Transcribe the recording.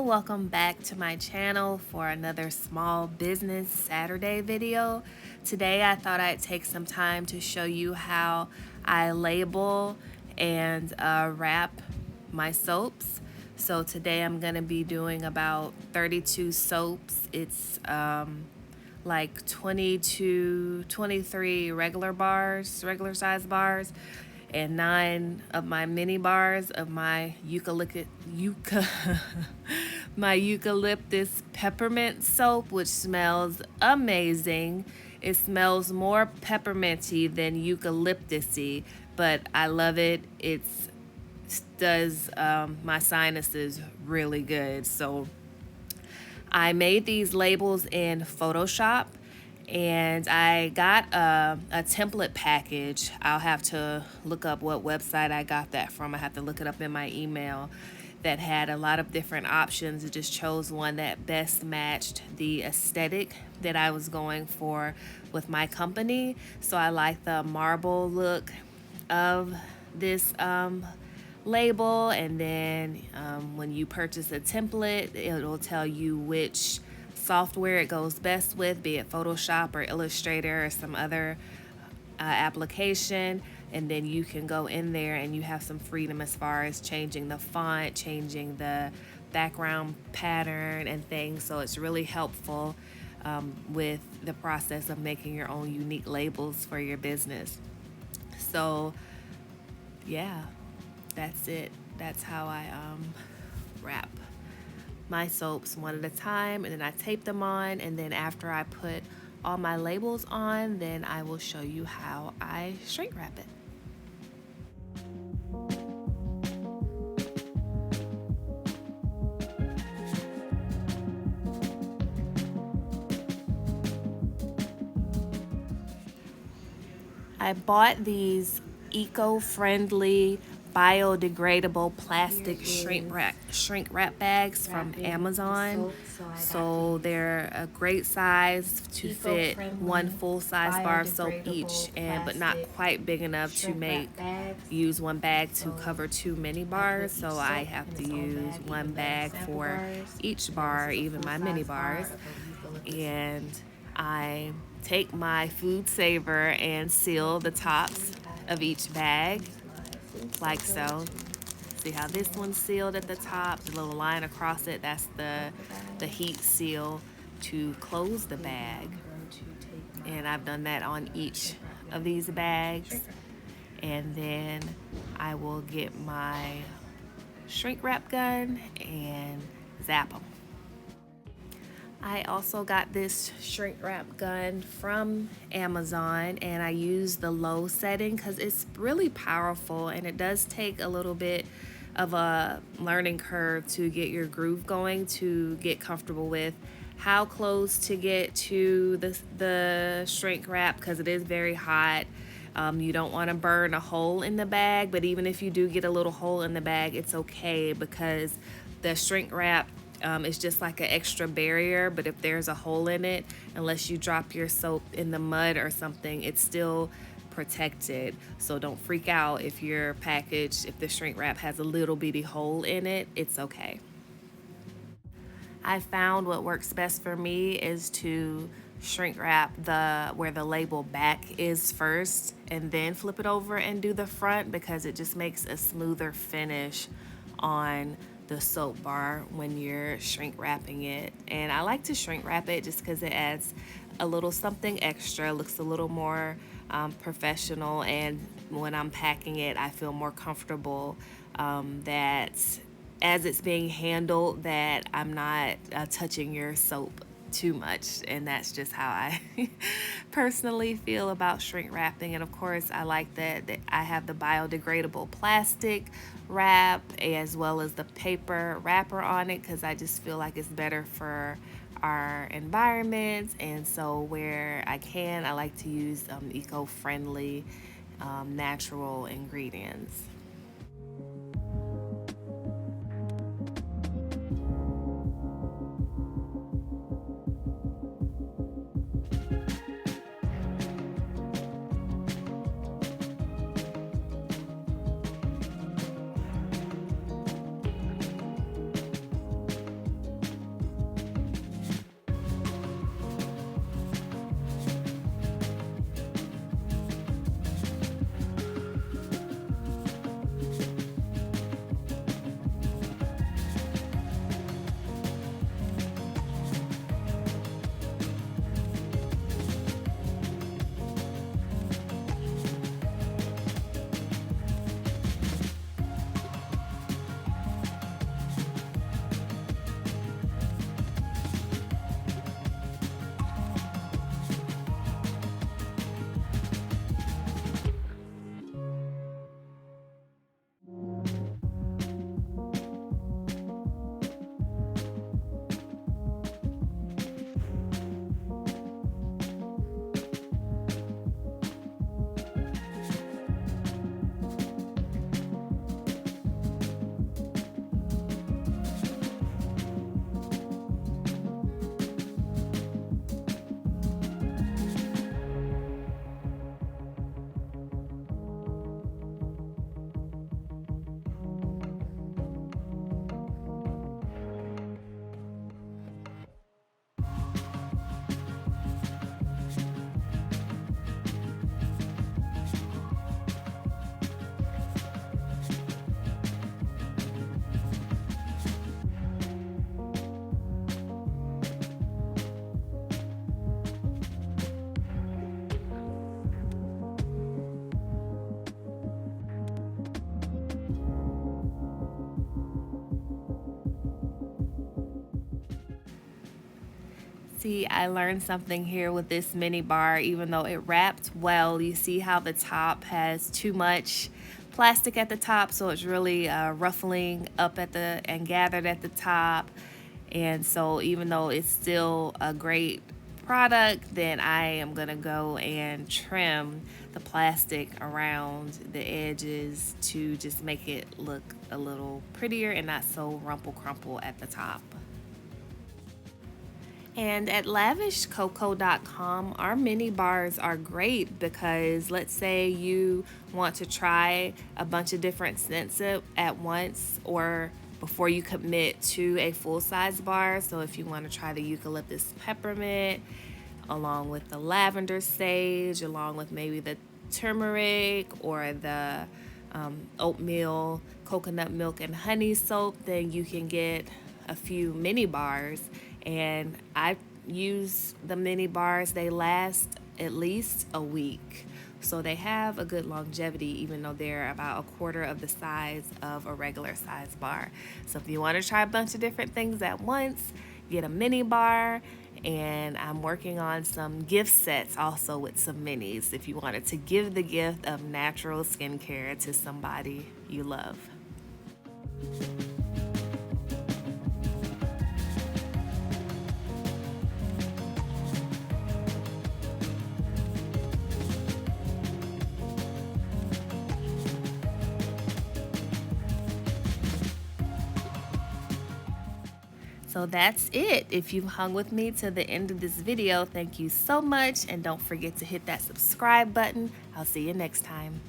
welcome back to my channel for another Small Business Saturday video. Today I thought I'd take some time to show you how I label and wrap my soaps. So today I'm going to be doing about 32 soaps. It's like 23 regular size bars, and 9 of my mini bars of my my eucalyptus peppermint soap, which smells amazing. It smells more pepperminty than eucalyptusy, but I love it. It does my sinuses really good. So I made these labels in Photoshop, and I got a template package. I'll have to look up what website I got that from. I have to look it up in my email. That had a lot of different options. I just chose one that best matched the aesthetic that I was going for with my company. So I like the marble look of this label, and then when you purchase a template, it'll tell you which software it goes best with, be it Photoshop or Illustrator or some other application, and then you can go in there and you have some freedom as far as changing the font, changing the background pattern and things. So it's really helpful with the process of making your own unique labels for your business. So yeah, that's it. That's how I wrap my soaps one at a time, and then I tape them on, and then after I put all my labels on, then I will show you how I shrink wrap it. I bought these eco-friendly biodegradable plastic shrink wrap bags from Amazon. So they're a great size to fit one full-size bar of soap each, but not quite big enough to use one bag to cover 2 mini bars. So I have to use one bag for each bar, even my mini bars. And I take my food saver and seal the tops of each bag like so. See how this one's sealed at the top, the little line across it, that's the heat seal to close the bag. And I've done that on each of these bags. And then I will get my shrink wrap gun and zap them. I also got this shrink wrap gun from Amazon, and I use the low setting because it's really powerful, and it does take a little bit of a learning curve to get your groove going, to get comfortable with how close to get to the shrink wrap, because it is very hot. You don't want to burn a hole in the bag, but even if you do get a little hole in the bag, it's okay, because the shrink wrap it's just like an extra barrier. But if there's a hole in it, unless you drop your soap in the mud or something, it's still protected. So don't freak out if your package, if the shrink wrap has a little bitty hole in it, it's okay. I found what works best for me is to shrink wrap where the label back is first, and then flip it over and do the front, because it just makes a smoother finish on the soap bar when you're shrink wrapping it. And I like to shrink wrap it just because it adds a little something extra, looks a little more professional, and when I'm packing it, I feel more comfortable that as it's being handled, that I'm not touching your soap too much. And that's just how I personally feel about shrink wrapping. And of course, I like that I have the biodegradable plastic wrap as well as the paper wrapper on it, because I just feel like it's better for our environment. And so where I can, I like to use eco-friendly natural ingredients. See, I learned something here with this mini bar. Even though it wrapped well, you see how the top has too much plastic at the top, so it's really ruffling up at the and gathered at the top. And so even though it's still a great product, then I am gonna go and trim the plastic around the edges to just make it look a little prettier and not so rumple crumple at the top. And at lavishcocoa.com, our mini bars are great because let's say you want to try a bunch of different scents at once or before you commit to a full-size bar. So if you want to try the eucalyptus peppermint along with the lavender sage, along with maybe the turmeric or the oatmeal, coconut milk, and honey soap, then you can get a few mini bars. And I use the mini bars, they last at least a week. So they have a good longevity, even though they're about a quarter of the size of a regular size bar. So if you want to try a bunch of different things at once, get a mini bar. And I'm working on some gift sets also with some minis if you wanted to give the gift of natural skincare to somebody you love. So that's it. If you've hung with me to the end of this video, thank you so much. And don't forget to hit that subscribe button. I'll see you next time.